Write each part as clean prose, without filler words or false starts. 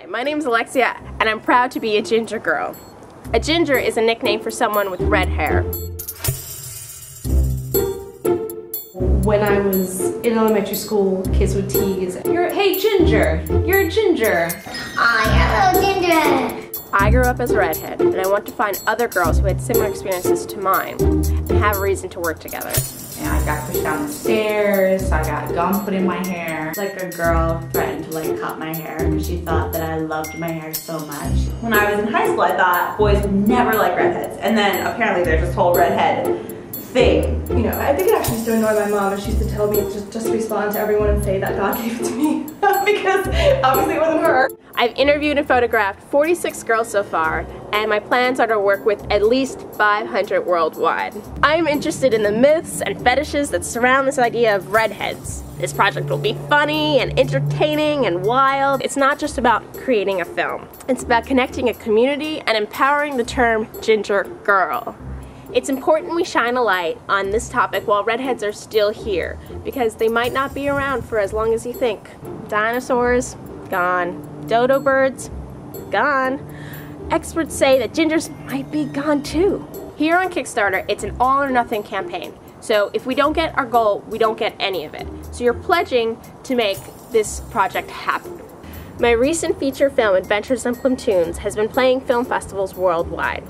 my name's Alexia, and I'm proud to be a ginger girl. A ginger is a nickname for someone with red hair. When I was in elementary school, kids would tease, hey Ginger, you're a ginger. Oh, you're a little ginger. I grew up as a redhead, and I want to find other girls who had similar experiences to mine and have a reason to work together. And I got pushed down the stairs, I got gum put in my hair. Like a girl threatened to like cut my hair because she thought that I loved my hair so much. When I was in high school, I thought boys would never like redheads. And then apparently there's this whole redhead thing. You know, I think it actually used to annoy my mom, and she used to tell me just respond to everyone and say that God gave it to me. Because obviously it wasn't her. I've interviewed and photographed 46 girls so far, and my plans are to work with at least 500 worldwide. I'm interested in the myths and fetishes that surround this idea of redheads. This project will be funny and entertaining and wild. It's not just about creating a film. It's about connecting a community and empowering the term ginger girl. It's important we shine a light on this topic while redheads are still here, because they might not be around for as long as you think. Dinosaurs, gone. Dodo birds, gone. Experts say that gingers might be gone too. Here on Kickstarter, it's an all or nothing campaign. So if we don't get our goal, we don't get any of it. So you're pledging to make this project happen. My recent feature film, Adventures in Platoons, has been playing film festivals worldwide.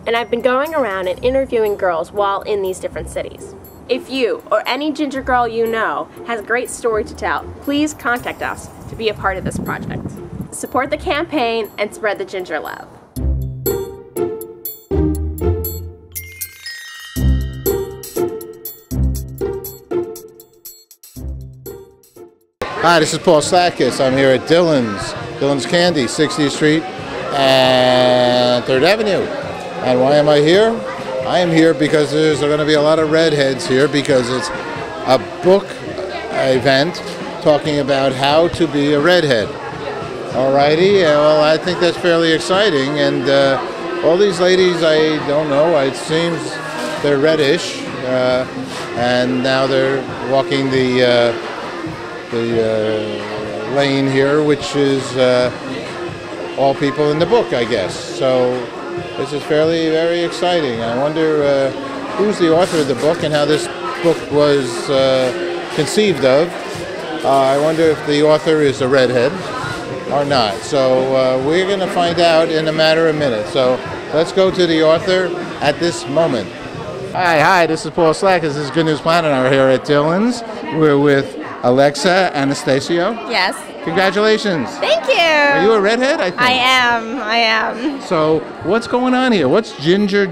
And I've been going around and interviewing girls while in these different cities. If you, or any ginger girl you know, has a great story to tell, please contact us to be a part of this project. Support the campaign and spread the ginger love. Hi, this is Paul Slakis. I'm here at Dylan's Candy, 60th Street and 3rd Avenue. And why am I here? I am here because there's going to be a lot of redheads here, because it's a book event talking about how to be a redhead. Alrighty, well, I think that's fairly exciting, and all these ladies, I don't know, it seems they're reddish, and now they're walking the lane here, which is all people in the book, I guess. So this is very exciting. I wonder who's the author of the book and how this book was conceived of. I wonder if the author is a redhead or not. So we're going to find out in a matter of minutes. So let's go to the author at this moment. Hi, this is Paul Slakis. This is Good News Planet. We're here at Dylan's. We're with Alexa Anastasio. Yes. Congratulations. Thank you. Are you a redhead, I think? I am. So what's going on here? What's Ginger?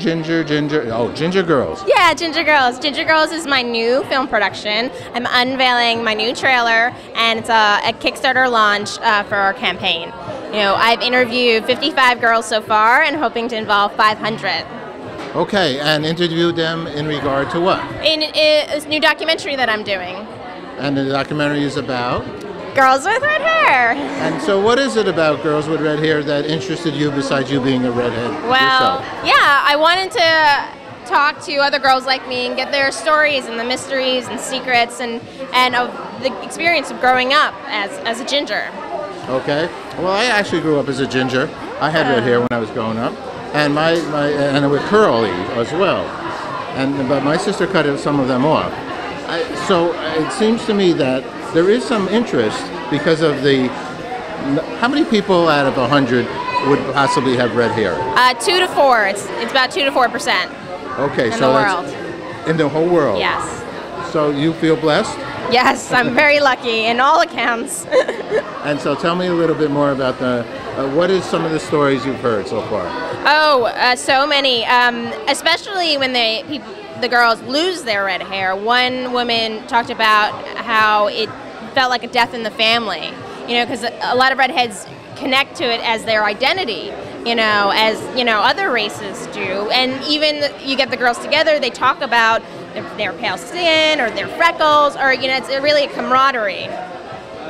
Oh, Ginger Girls. Yeah, Ginger Girls. Ginger Girls is my new film production. I'm unveiling my new trailer, and it's a Kickstarter launch for our campaign. You know, I've interviewed 55 girls so far and hoping to involve 500. Okay, and interviewed them in regard to what? In this new documentary that I'm doing. And the documentary is about? Girls with red hair. And so what is it about girls with red hair that interested you besides you being a redhead Well, yourself? yeah, I wanted to talk to other girls like me and get their stories and the mysteries and secrets and of the experience of growing up as a ginger. Okay. Well, I actually grew up as a ginger. I had red hair when I was growing up, and and it was curly as well. But my sister cut some of them off. So it seems to me that there is some interest because of how many people out of 100 would possibly have red hair? 2 to 4. It's about 2 to 4%. Okay, in so the world. That's in the whole world. Yes. So you feel blessed? Yes, I'm very lucky in all accounts. And so tell me a little bit more about what is some of the stories you've heard so far? Oh, so many. Especially when the girls lose their red hair. One woman talked about how it felt like a death in the family, you know, because a lot of redheads connect to it as their identity, you know, as, you know, other races do. And even you get the girls together, they talk about their pale skin or their freckles, or, you know, it's really a camaraderie.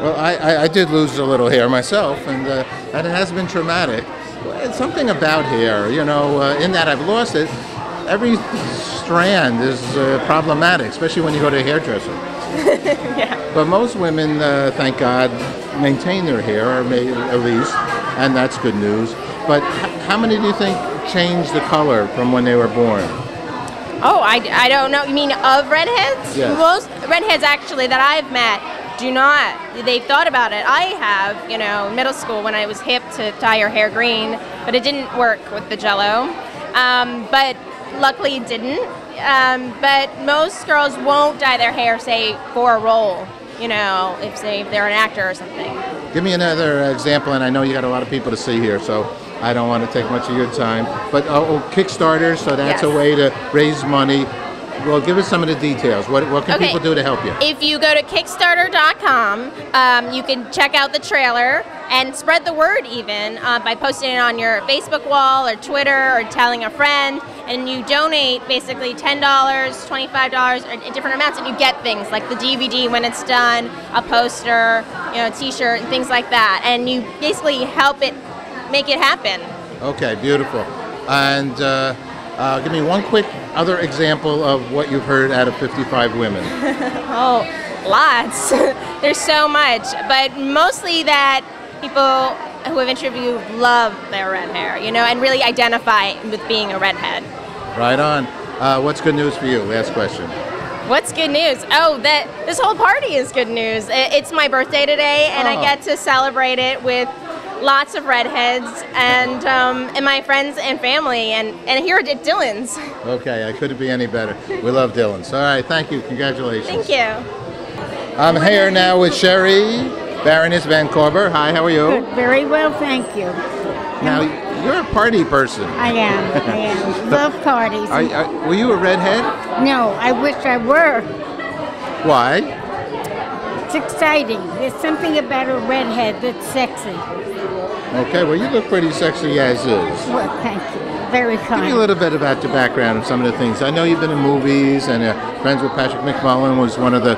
Well, I did lose a little hair myself, and it has been traumatic. It's something about hair, you know, in that I've lost it. Every strand is problematic, especially when you go to a hairdresser. Yeah. But most women, thank God, maintain their hair, or at least. and that's good news. But how many do you think changed the color from when they were born? Oh, I don't know. You mean of redheads? Yes. Most redheads actually that I've met do not. They've thought about it. I have, you know, middle school when I was hip to dye your hair green, but it didn't work with the Jell-O. But luckily it didn't. But most girls won't dye their hair, say, for a role, you know, if they're an actor or something. Give me another example, and I know you got a lot of people to see here, so I don't want to take much of your time. But Kickstarter, so that's a way to raise money. Well, give us some of the details. What can people do to help you? If you go to Kickstarter.com, you can check out the trailer and spread the word even by posting it on your Facebook wall or Twitter or telling a friend. And you donate basically $10, $25, or different amounts, and you get things like the DVD when it's done, a poster, you know, a T-shirt, and things like that. And you basically help it make it happen. Okay, beautiful. And give me one quick other example of what you've heard out of 55 women. Oh, lots. There's so much, but mostly that people who have interviewed love their red hair, you know, and really identify with being a redhead. Right on. What's good news for you? Last question. What's good news? Oh, that this whole party is good news. It's my birthday today, and I get to celebrate it with lots of redheads and my friends and family, and here at Dylan's. Okay, I couldn't be any better. We love Dylan's. All right, thank you. Congratulations. Thank you. I'm here now with Sherry, Baroness Van Corber. Hi, how are you? Good. Very well, thank you. Now, you're a party person. I am. Love parties. Were you a redhead? No, I wish I were. Why? It's exciting. There's something about a redhead that's sexy. Okay, well, you look pretty sexy as is. Well, thank you. Very kind. Give me a little bit about your background and some of the things. I know you've been in movies and friends with Patrick McMullen, was one of the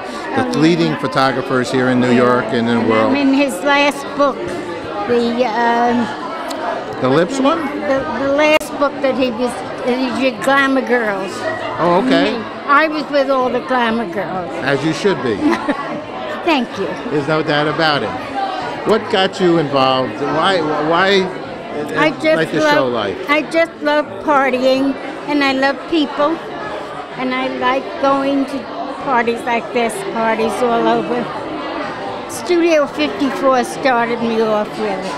leading photographers here in New York and in the world. I'm in his last book, the Lips one? The last book that he did, Glamour Girls. Oh, okay. I was with all the glamour girls. As you should be. Thank you. There's no doubt about it. What got you involved? Why I just love partying, and I love people, and I like going to parties like this, parties all over. Studio 54 started me off really,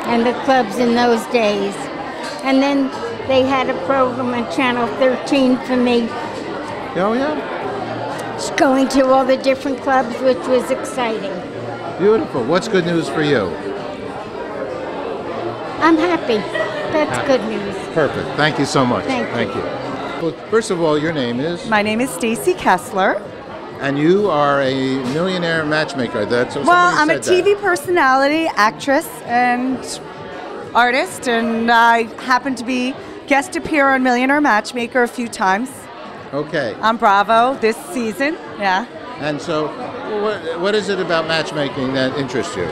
and the clubs in those days. And then they had a program on Channel 13 for me. Oh, yeah? Just going to all the different clubs, which was exciting. Beautiful. What's good news for you? I'm happy. That's good news. Perfect. Thank you so much. Thank you. Well, first of all, your name is? My name is Stacy Kessler. And you are a millionaire matchmaker. I'm a TV personality, actress, and artist, and I happen to be guest appear on Millionaire Matchmaker a few times. Okay. On Bravo this season, yeah. And so, what is it about matchmaking that interests you?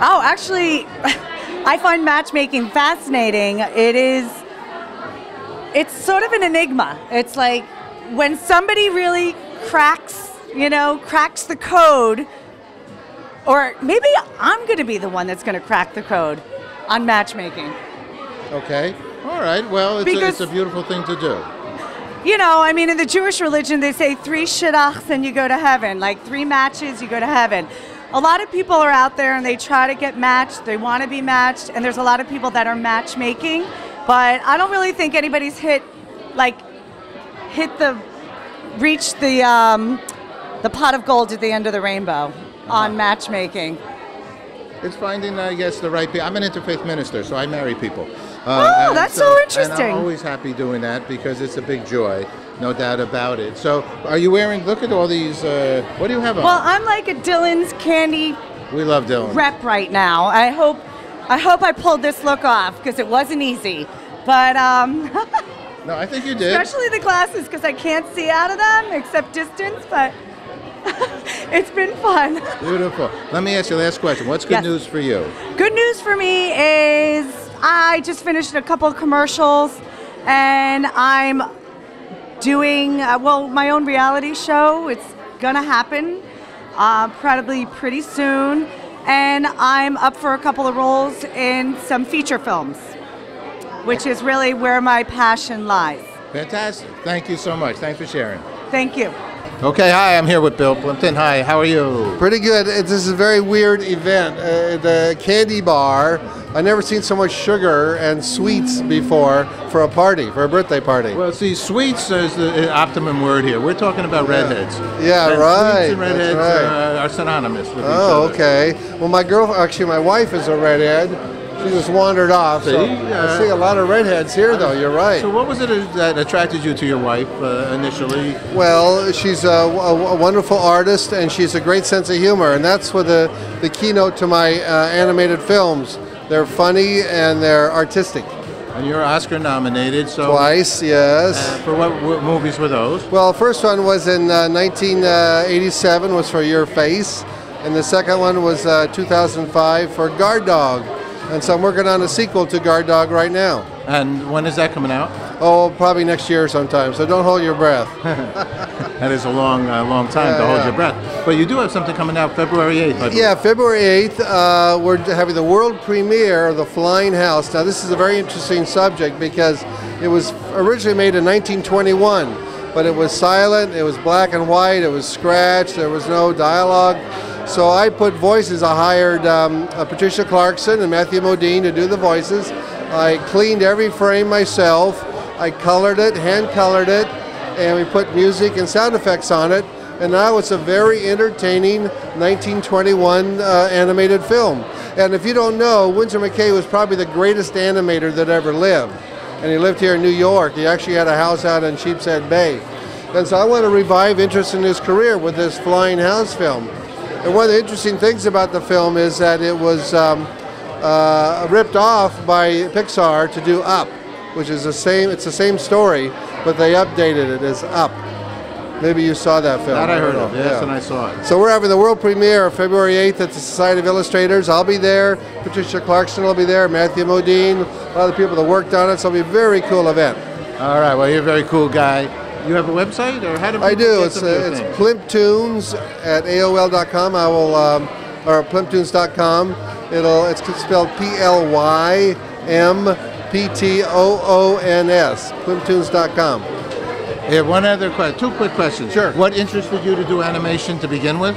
Oh, actually, I find matchmaking fascinating. It's sort of an enigma. It's like when somebody really cracks the code, or maybe I'm going to be the one that's going to crack the code on matchmaking. Okay. All right. Well, it's a beautiful thing to do. You know, I mean, in the Jewish religion, they say 3 shidduchs and you go to heaven. Like 3 matches, you go to heaven. A lot of people are out there and they try to get matched. They want to be matched. And there's a lot of people that are matchmaking. But I don't really think anybody's reached the pot of gold at the end of the rainbow on matchmaking. It's finding, I guess, the right people. I'm an interfaith minister, so I marry people. That's so interesting. And I'm always happy doing that because it's a big joy, no doubt about it. So, are you wearing? Look at all these. What do you have on? Well, I'm like a Dylan's candy. We love Dylan. Rep right now. I hope I pulled this look off because it wasn't easy, but No, I think you did. Especially the glasses because I can't see out of them except distance, but. It's been fun. Beautiful. Let me ask you the last question. What's good news for you? Good news for me is I just finished a couple of commercials and I'm doing, my own reality show. It's going to happen probably pretty soon. and I'm up for a couple of roles in some feature films, which is really where my passion lies. Fantastic. Thank you so much. Thanks for sharing. Thank you. Okay, hi, I'm here with Bill Plimpton. Hi, how are you? Pretty good. This is a very weird event. The candy bar, I've never seen so much sugar and sweets before for a party, for a birthday party. Well, see, sweets is the optimum word here. We're talking about redheads. Yeah, and right. Sweets and redheads right. Are synonymous with each other. Oh, okay. Well, my wife is a redhead. She just wandered off. See? So I see a lot of redheads here, though. You're right. So what was it that attracted you to your wife initially? Well, she's a wonderful artist, and she's a great sense of humor, and that's what the keynote to my animated films. They're funny and they're artistic. And you're Oscar nominated, so twice, yes. For what movies were those? Well, first one was in 1987, was for Your Face, and the second one was 2005 for Guard Dog. And so I'm working on a sequel to Guard Dog right now. And when is that coming out? Oh, probably next year sometime, so don't hold your breath. That is a long time to hold your breath. But you do have something coming out February 8th. Yeah, February 8th, we're having the world premiere of The Flying House. Now, this is a very interesting subject because it was originally made in 1921, but it was silent, it was black and white, it was scratched, there was no dialogue. So I put voices. I hired Patricia Clarkson and Matthew Modine to do the voices. I cleaned every frame myself. I colored it, hand-colored it, and we put music and sound effects on it. And now it's a very entertaining 1921 animated film. And if you don't know, Winsor McCay was probably the greatest animator that ever lived. And he lived here in New York. He actually had a house out in Sheepshead Bay. And so I want to revive interest in his career with this Flying House film. And one of the interesting things about the film is that it was ripped off by Pixar to do Up, which is it's the same story, but they updated it as Up. Maybe you saw that film. That I heard of, yes, and I saw it. So we're having the world premiere February 8th at the Society of Illustrators. I'll be there, Patricia Clarkson will be there, Matthew Modine, a lot of the people that worked on it, so it'll be a very cool event. All right, well, you're a very cool guy. You have a website, or how do people I do. get It's Plimptunes at AOL.com. I will, or Plimptunes.com. It's spelled PLYMPTOONS. Plimptunes.com. Yeah, one other question. Two quick questions. Sure. What interested you to do animation to begin with?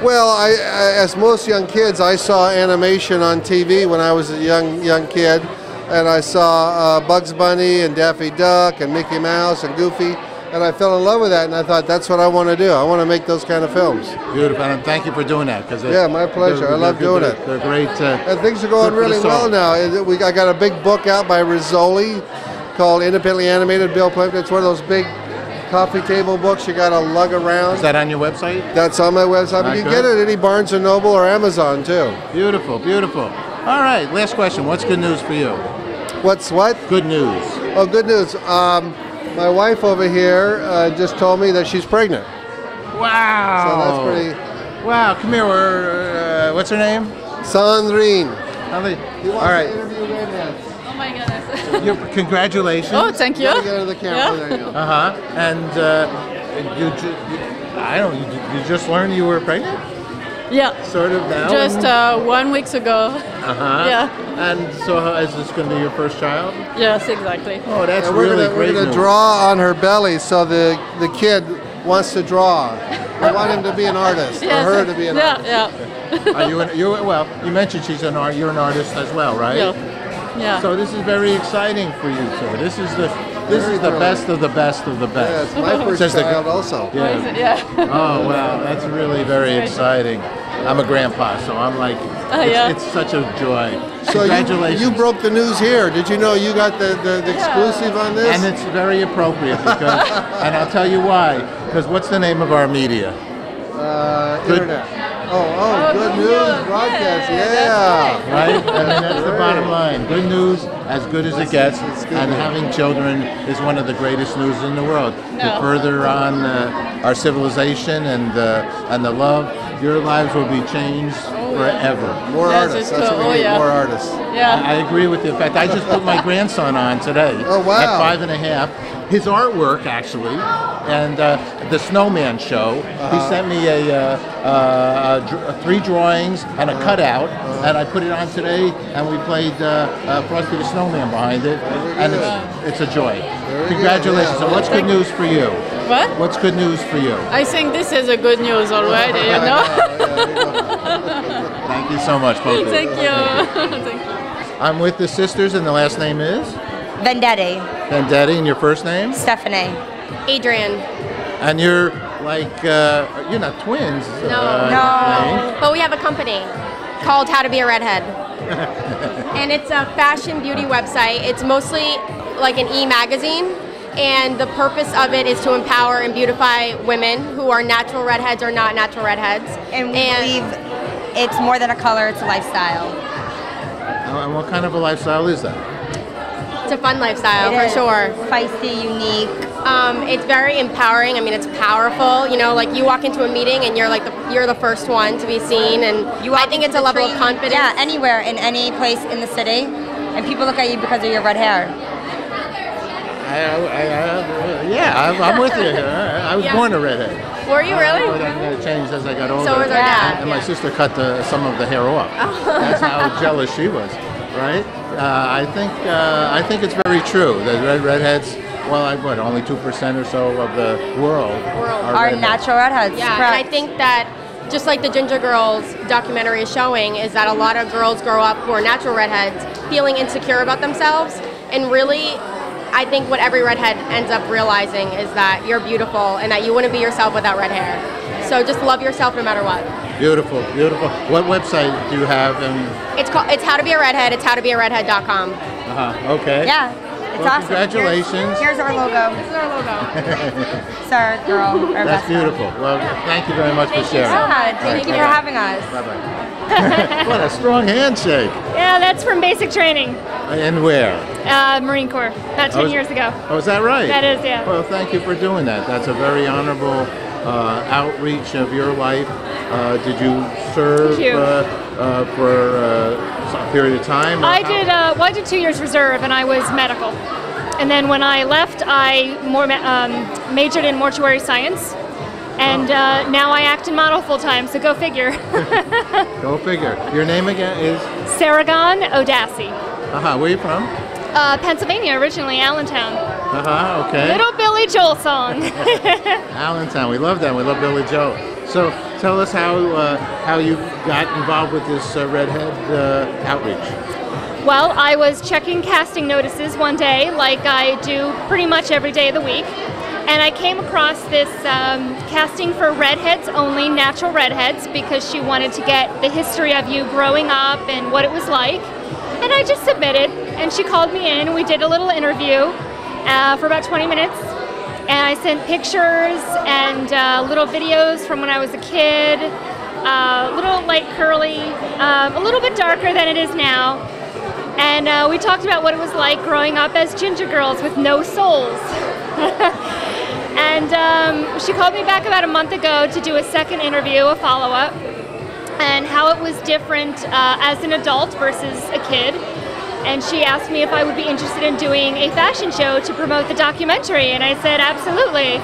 Well, as most young kids, I saw animation on TV when I was a young kid, and I saw Bugs Bunny and Daffy Duck and Mickey Mouse and Goofy. And I fell in love with that, and I thought, that's what I want to do. I want to make those kind of films. Beautiful, and thank you for doing that. Yeah, my pleasure. I love doing it. They're great. And things are going really well now. I got a big book out by Rizzoli called Independently Animated Bill Plimpton. It's one of those big coffee table books you got to lug around. Is that on your website? That's on my website. But you can get it at any Barnes & Noble or Amazon, too. Beautiful, beautiful. All right, last question. What's good news for you? What's what? Good news. Oh, good news. My wife over here just told me that she's pregnant. Wow. So that's pretty... Wow, come here. What's her name? Sandrine. All right. To interview redheads. Oh my goodness. Congratulations. Oh, thank you. Get into the camera. There you go. And you just learned you were pregnant? Yeah. Sort of now? Just 1 week ago. Yeah. And so is this going to be your first child? Yes, exactly. Oh, that's And really we're great going to news. draw on her belly so the kid wants to draw. I want him to be an artist, Yes. or her to be an artist. Yeah. Well, you mentioned you're an artist as well, right? Yeah. So this is very exciting for you two. This is the best of the best of the Yeah, best. it's my first child also. Yeah. Oh wow, that's really very exciting. I'm a grandpa, so I'm like, it's such a joy. So Congratulations. you broke the news here. Did you know you got the exclusive on this? And it's very appropriate because, and I'll tell you why. Because what's the name of our media? Internet. Oh, good news broadcast. Yeah. Right? I mean, that's the bottom line. Good news, as good as it gets, and having children is one of the greatest news in the world. To further on our civilization and the love, your lives will be changed forever. More artists. That's what we need. More artists. Yeah. I agree with you. In fact, I just put my grandson on today. Oh, wow. At 5.5. His artwork, actually, and the Snowman Show. He sent me three drawings and a cutout, and I put it on today, and we played Frosty the Snowman behind it, and it's a joy. Congratulations. So what's good news for you? What? What's good news for you? I think this is a good news already, you know? Thank you so much, both of you. Thank you. Thank you. I'm with the sisters, and the last name is? Vendetti. Vendetti, and your first name? Stephanie. Adrian. And you're like, you're not twins. No. But we have a company called How to Be a Redhead. And it's a fashion beauty website. It's mostly like an e-magazine. And the purpose of it is to empower and beautify women who are natural redheads or not natural redheads. And we believe it's more than a color, it's a lifestyle. And what kind of a lifestyle is that? It's a fun lifestyle, for sure. Feisty, unique. It's very empowering. I mean, it's powerful. You know, like you walk into a meeting and you're like you're the first one to be seen, and I think it's a level of confidence. Yeah, anywhere in any place in the city, and people look at you because of your red hair. I'm with you. I was born a redhead. Were you really? It changed as I got older. So was our dad. And my sister cut some of the hair off. That's how jealous she was, right? I think it's very true that redheads. Well, only 2% or so of the world are natural redheads. Yeah, correct. And I think that just like the Ginger Girls documentary is showing, is that a lot of girls grow up who are natural redheads feeling insecure about themselves, and really, I think what every redhead ends up realizing is that you're beautiful and that you wouldn't be yourself without red hair. So just love yourself no matter what. Beautiful, beautiful. What website do you have? It's How to Be a Redhead. It's howtobearedhead.com. Okay. Yeah. It's awesome. Congratulations. Here's our logo. This is our logo. It's our girl. That's beautiful. Well, thank you very much for sharing. Thank you for having us. Bye-bye. What a strong handshake. Yeah, that's from basic training. And where? Marine Corps, about 10 years ago. Oh, is that right? That is, yeah. Well, thank you for doing that. That's a very honorable outreach of your life. Did you serve for a period of time? I did 2 years reserve, and I was medical. And then when I left, I majored in mortuary science. And now I act and model full time, so go figure. Go figure. Your name again is? Saragon Odassi. Where are you from? Pennsylvania, originally, Allentown. Okay. Little Billy Joel song. Allentown, we love that. We love Billy Joel. So tell us how you got involved with this redhead outreach. Well, I was checking casting notices one day, like I do pretty much every day of the week. And I came across this casting for redheads only, natural redheads, because she wanted to get the history of you growing up and what it was like. And I just submitted, and she called me in, and we did a little interview for about 20 minutes. And I sent pictures and little videos from when I was a kid, little light curly, a little bit darker than it is now. And we talked about what it was like growing up as ginger girls with no souls. And she called me back about a month ago to do a second interview, a follow-up, and how it was different as an adult versus a kid. And she asked me if I would be interested in doing a fashion show to promote the documentary, and I said absolutely.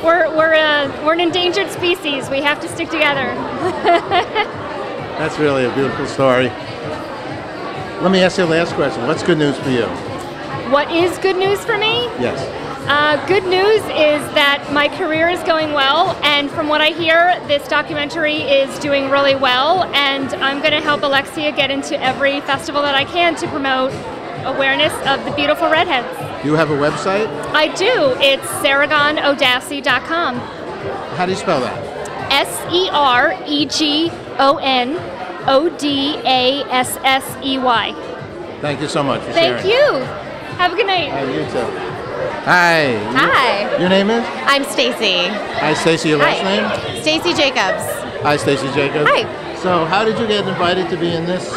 We're an endangered species. We have to stick together. That's really a beautiful story. Let me ask you the last question. What's good news for you? What is good news for me? Yes. Good news is that my career is going well, and from what I hear, this documentary is doing really well, and I'm going to help Alexia get into every festival that I can to promote awareness of the beautiful redheads. You have a website? I do. It's saragonodassi.com. How do you spell that? SEREGONODASSEY. Thank you so much for sharing. Thank you. Have a good night. You too. Hi. Hi. Your name is? I'm Stacy. Hi, Stacy. Your last name? Stacy Jacobs. Hi, Stacy Jacobs. Hi. So, how did you get invited to be in this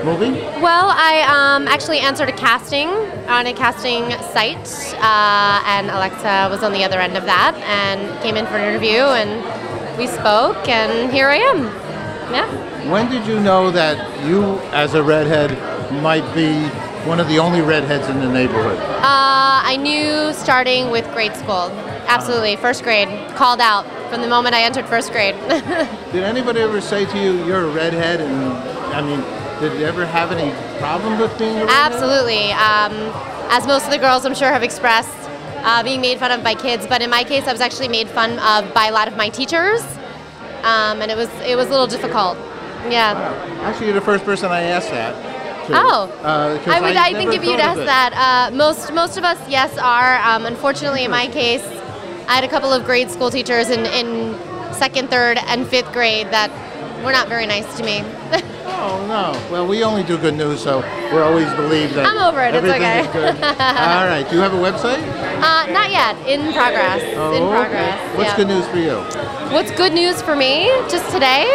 movie? Well, I actually answered a casting on a casting site, and Alexa was on the other end of that, and came in for an interview, and we spoke, and here I am. Yeah. When did you know that you, as a redhead, might be one of the only redheads in the neighborhood? I knew starting with grade school, Absolutely. First grade. Called out from the moment I entered first grade. Did anybody ever say to you, you're a redhead? And I mean, did you ever have any problem with being a redhead? Absolutely. As most of the girls, I'm sure, have expressed, being made fun of by kids. But in my case, I was actually made fun of by a lot of my teachers. And it was a little difficult. Yeah. Wow. Actually, you're the first person I asked that. Oh, I think if you'd asked that, most of us, yes, are. Unfortunately, in my case, I had a couple of grade school teachers in second, third, and fifth grade that were not very nice to me. Oh no! Well, we only do good news, so we always believe that. I'm over it. It's okay. Is good. All right. Do you have a website? Not yet. In progress. Oh, in progress. Okay. What's good news for you? What's good news for me? Just today?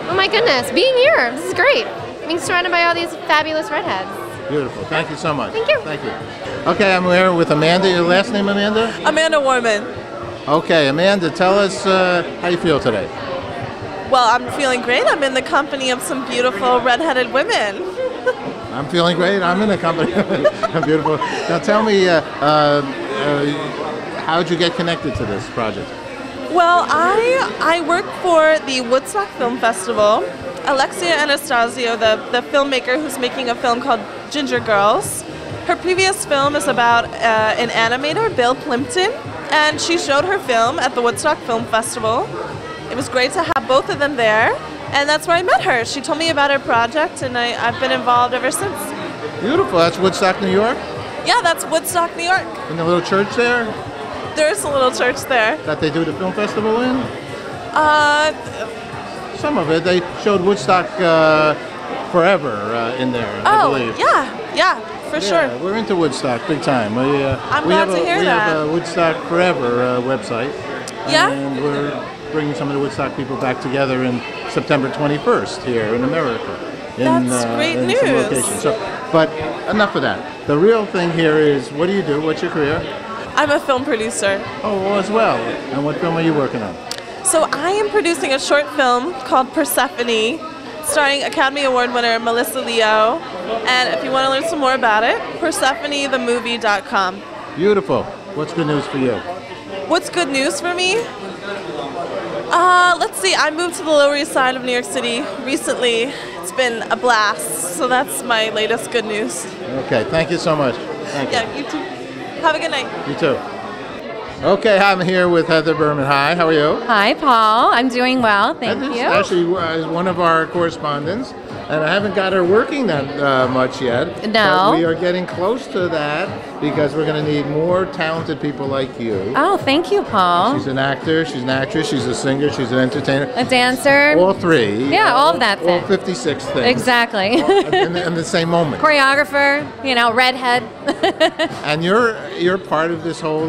Oh my goodness! Being here. This is great. Being surrounded by all these fabulous redheads. Beautiful. Thank you so much. Thank you. Thank you. Okay, I'm here with Amanda. Your last name, Amanda? Amanda Warmuth. Okay, Amanda, tell us how you feel today. Well, I'm feeling great. I'm in the company of some beautiful redheaded women. I'm feeling great. I'm in the company of beautiful. Now tell me, how'd you get connected to this project? Well, I work for the Woodstock Film Festival. Alexia Anastasio, the filmmaker who's making a film called Ginger Girls. Her previous film is about an animator, Bill Plimpton, and she showed her film at the Woodstock Film Festival. It was great to have both of them there, and that's where I met her. She told me about her project, and I've been involved ever since. Beautiful. That's Woodstock, New York? Yeah, that's Woodstock, New York. In the little church there? There's a little church there. That they do the film festival in? Some of it. They showed Woodstock Forever in there, I believe. Yeah, for sure. We're into Woodstock big time. I'm glad to hear that. We have a Woodstock Forever website. Yeah? And we're bringing some of the Woodstock people back together in September 21st here in America. That's great in news. Some locations. So, but enough of that. The real thing here is, what do you do? What's your career? I'm a film producer. Oh, well, as well. And what film are you working on? So I am producing a short film called Persephone, starring Academy Award winner Melissa Leo. And if you want to learn some more about it, PersephoneTheMovie.com. Beautiful. What's good news for you? What's good news for me? Let's see. I moved to the Lower East Side of New York City recently. It's been a blast. So that's my latest good news. Okay. Thank you so much. Thank you. Yeah, you too. Have a good night. You too. Okay, I'm here with Heather Berman. Hi, how are you? Hi, Paul. I'm doing well, thank Heather's you. Actually, is one of our correspondents, and I haven't got her working that much yet. No. But we are getting close to that because we're going to need more talented people like you. Oh, thank you, Paul. She's an actor, she's an actress, she's a singer, she's an entertainer. A dancer. All three. Yeah, all of that All thing. 56 things. Exactly. in the same moment. Choreographer, redhead. And you're part of this whole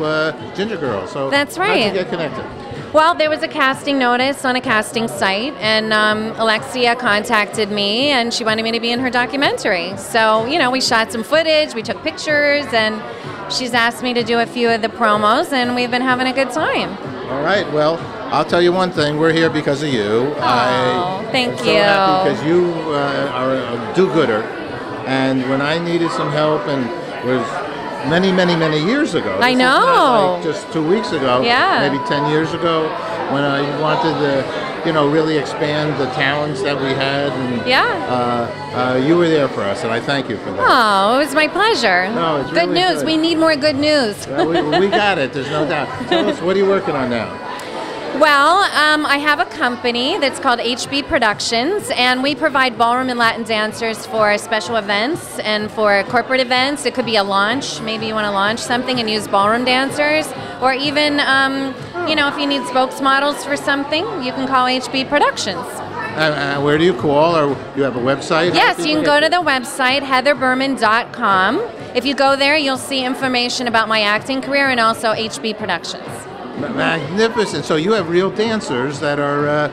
Ginger Girl. So that's right. How'd you get connected? Well, there was a casting notice on a casting site, and Alexia contacted me, and she wanted me to be in her documentary. So, we shot some footage, we took pictures, and she's asked me to do a few of the promos, and we've been having a good time. All right. Well, I'll tell you one thing. We're here because of you. Oh, thank you. So happy because you are a do-gooder, and when I needed some help, and was many years ago. I know. This is not like just 2 weeks ago. Yeah. Maybe 10 years ago, when I wanted to, really expand the talents that we had. And, you were there for us, and I thank you for that. Oh, it was my pleasure. No, it's good really news. good. We need more good news. We got it. There's no doubt. Tell us, what are you working on now? Well, I have a company that's called HB Productions, and we provide ballroom and Latin dancers for special events and for corporate events. It could be a launch. Maybe you want to launch something and use ballroom dancers, or even, if you need spokesmodels for something, you can call HB Productions. Where do you call, or you have a website? Yes, you can go to the website, heatherberman.com. If you go there, you'll see information about my acting career and also HB Productions. Magnificent. So you have real dancers that are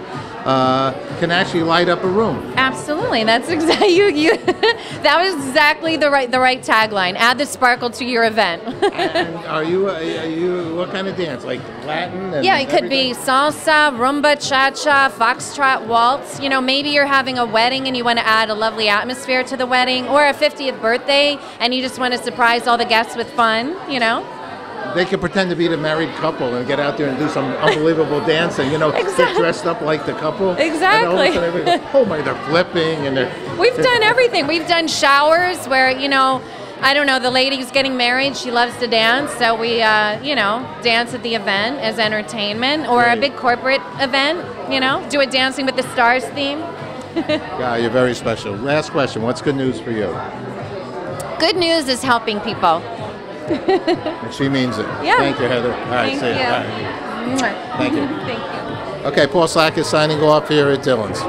can actually light up a room. Absolutely. That's exactly you. That was exactly the right tagline. Add the sparkle to your event. And are you what kind of dance? Like Latin? And yeah, it could be salsa, rumba, cha-cha, foxtrot, waltz. Maybe you're having a wedding and you want to add a lovely atmosphere to the wedding, or a 50th birthday and you just want to surprise all the guests with fun. they can pretend to be the married couple and get out there and do some unbelievable dancing. You know, get dressed up like the couple. Exactly. And all of a sudden oh my, they're flipping and they're. We've done everything. We've done showers where, you know, I don't know, the lady's getting married, she loves to dance, so we, you know, dance at the event as entertainment, or a big corporate event, you know, do a Dancing with the Stars theme. Yeah, you're very special. Last question, what's good news for you? Good news is helping people. And she means it. Yeah. Thank you, Heather. All right, see you. All right. Thank Thank you. Thank you. Okay, Paul Slack is signing off here at Dillon's.